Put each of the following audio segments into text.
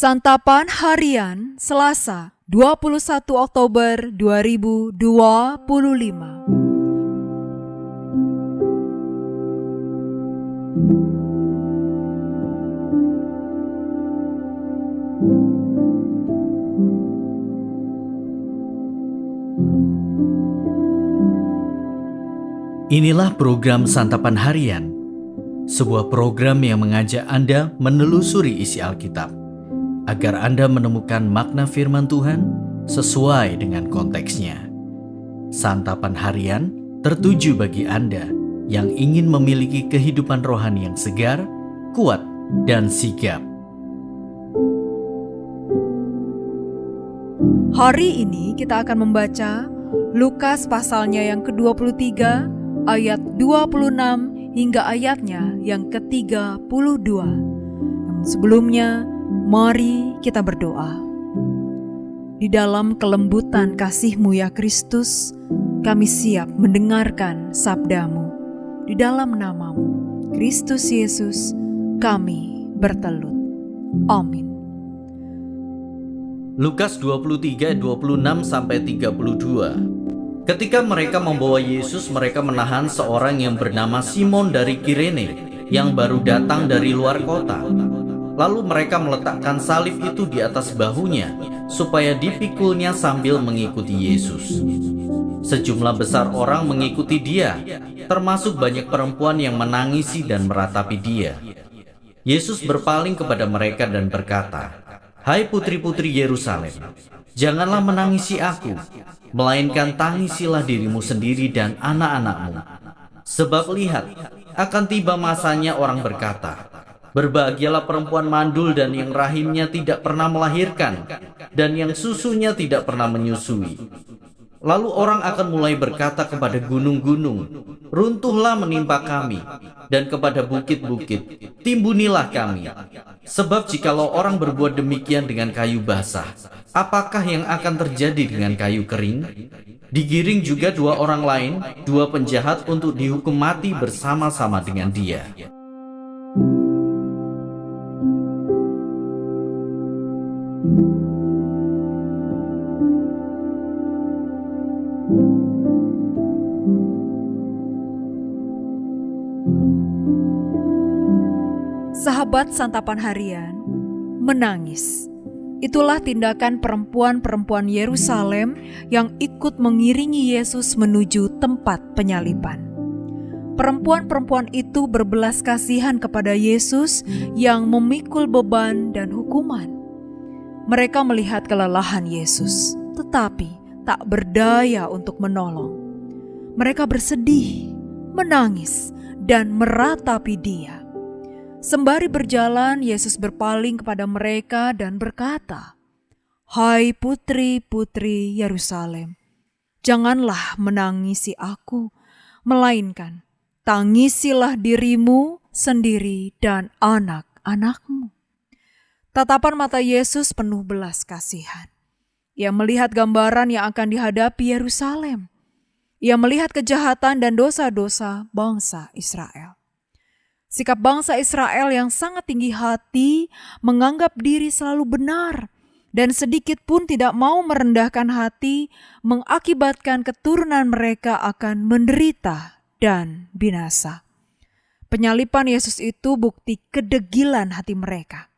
Santapan Harian Selasa 21 Oktober 2025. Inilah program Santapan Harian, sebuah program yang mengajak Anda menelusuri isi Alkitab, agar Anda menemukan makna firman Tuhan sesuai dengan konteksnya. Santapan Harian tertuju bagi Anda yang ingin memiliki kehidupan rohani yang segar, kuat, dan sigap. Hari ini kita akan membaca Lukas pasalnya yang ke-23 ayat 26 hingga ayatnya yang ke-32. Namun sebelumnya, mari kita berdoa. Di dalam kelembutan kasih-Mu ya Kristus, kami siap mendengarkan sabda-Mu. Di dalam nama-Mu, Kristus Yesus, kami bertelut. Amin. Lukas 23, 26-32. Ketika mereka membawa Yesus, mereka menahan seorang yang bernama Simon dari Kirene yang baru datang dari luar kota. Lalu mereka meletakkan salib itu di atas bahunya supaya dipikulnya sambil mengikuti Yesus. Sejumlah besar orang mengikuti dia, termasuk banyak perempuan yang menangisi dan meratapi dia. Yesus berpaling kepada mereka dan berkata, "Hai putri-putri Yerusalem, janganlah menangisi aku, melainkan tangisilah dirimu sendiri dan anak-anakmu. Sebab lihat, akan tiba masanya orang berkata, berbahagialah perempuan mandul dan yang rahimnya tidak pernah melahirkan, dan yang susunya tidak pernah menyusui. Lalu orang akan mulai berkata kepada gunung-gunung, runtuhlah menimpa kami, dan kepada bukit-bukit, timbunilah kami. Sebab jikalau orang berbuat demikian dengan kayu basah, apakah yang akan terjadi dengan kayu kering? Digiring juga dua orang lain, dua penjahat untuk dihukum mati bersama-sama dengan dia." Sahabat Santapan Harian, menangis. Itulah tindakan perempuan-perempuan Yerusalem yang ikut mengiringi Yesus menuju tempat penyaliban. Perempuan-perempuan itu berbelas kasihan kepada Yesus yang memikul beban dan hukuman. Mereka melihat kelelahan Yesus, tetapi tak berdaya untuk menolong. Mereka bersedih, menangis, dan meratapi Dia. Sembari berjalan, Yesus berpaling kepada mereka dan berkata, "Hai putri-putri Yerusalem, janganlah menangisi aku, melainkan tangisilah dirimu sendiri dan anak-anakmu." Tatapan mata Yesus penuh belas kasihan. Ia melihat gambaran yang akan dihadapi Yerusalem. Ia melihat kejahatan dan dosa-dosa bangsa Israel. Sikap bangsa Israel yang sangat tinggi hati, menganggap diri selalu benar, dan sedikit pun tidak mau merendahkan hati, mengakibatkan keturunan mereka akan menderita dan binasa. Penyaliban Yesus itu bukti kedegilan hati mereka.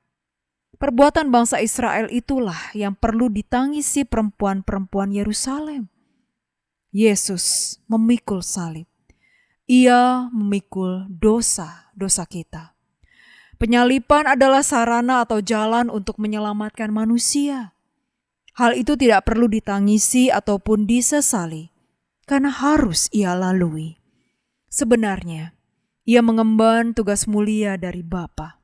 Perbuatan bangsa Israel itulah yang perlu ditangisi perempuan-perempuan Yerusalem. Yesus memikul salib. Ia memikul dosa-dosa kita. Penyaliban adalah sarana atau jalan untuk menyelamatkan manusia. Hal itu tidak perlu ditangisi ataupun disesali, karena harus ia lalui. Sebenarnya, ia mengemban tugas mulia dari Bapa.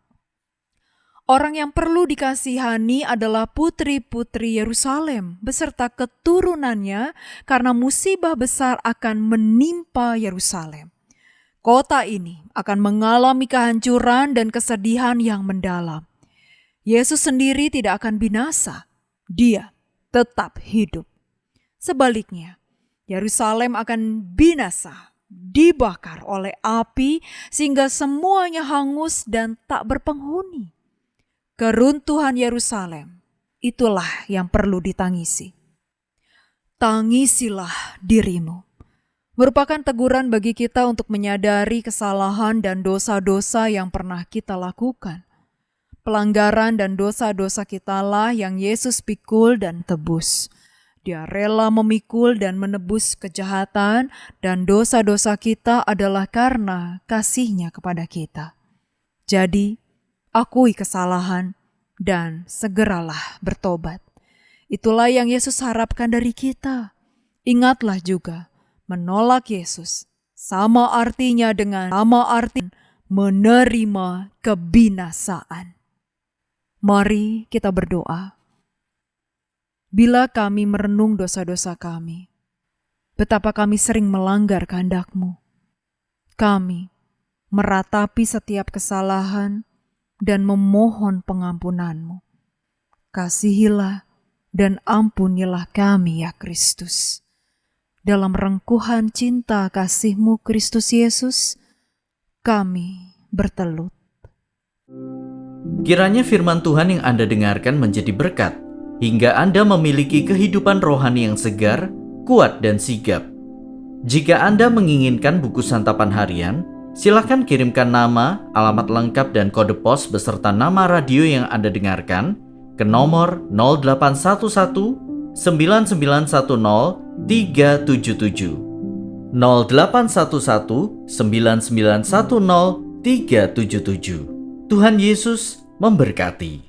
Orang yang perlu dikasihani adalah putri-putri Yerusalem beserta keturunannya, karena musibah besar akan menimpa Yerusalem. Kota ini akan mengalami kehancuran dan kesedihan yang mendalam. Yesus sendiri tidak akan binasa, Dia tetap hidup. Sebaliknya, Yerusalem akan binasa, dibakar oleh api sehingga semuanya hangus dan tak berpenghuni. Keruntuhan Yerusalem, itulah yang perlu ditangisi. Tangisilah dirimu. Merupakan teguran bagi kita untuk menyadari kesalahan dan dosa-dosa yang pernah kita lakukan. Pelanggaran dan dosa-dosa kitalah yang Yesus pikul dan tebus. Dia rela memikul dan menebus kejahatan, dan dosa-dosa kita adalah karena kasih-Nya kepada kita. Jadi, akui kesalahan dan segeralah bertobat. Itulah yang Yesus harapkan dari kita. Ingatlah juga, menolak Yesus sama artinya dengan menerima kebinasaan. Mari kita berdoa. Bila kami merenung dosa-dosa kami, betapa kami sering melanggar kehendak-Mu. Kami meratapi setiap kesalahan dan memohon pengampunan-Mu. Kasihilah dan ampunilah kami ya Kristus. Dalam rengkuhan cinta kasih-Mu Kristus Yesus, kami bertelut. Kiranya firman Tuhan yang Anda dengarkan menjadi berkat, hingga Anda memiliki kehidupan rohani yang segar, kuat, dan sigap. Jika Anda menginginkan buku santapan harian, silakan kirimkan nama, alamat lengkap, dan kode pos beserta nama radio yang Anda dengarkan ke nomor 0811 9910 377. 0811 9910 377. Tuhan Yesus memberkati.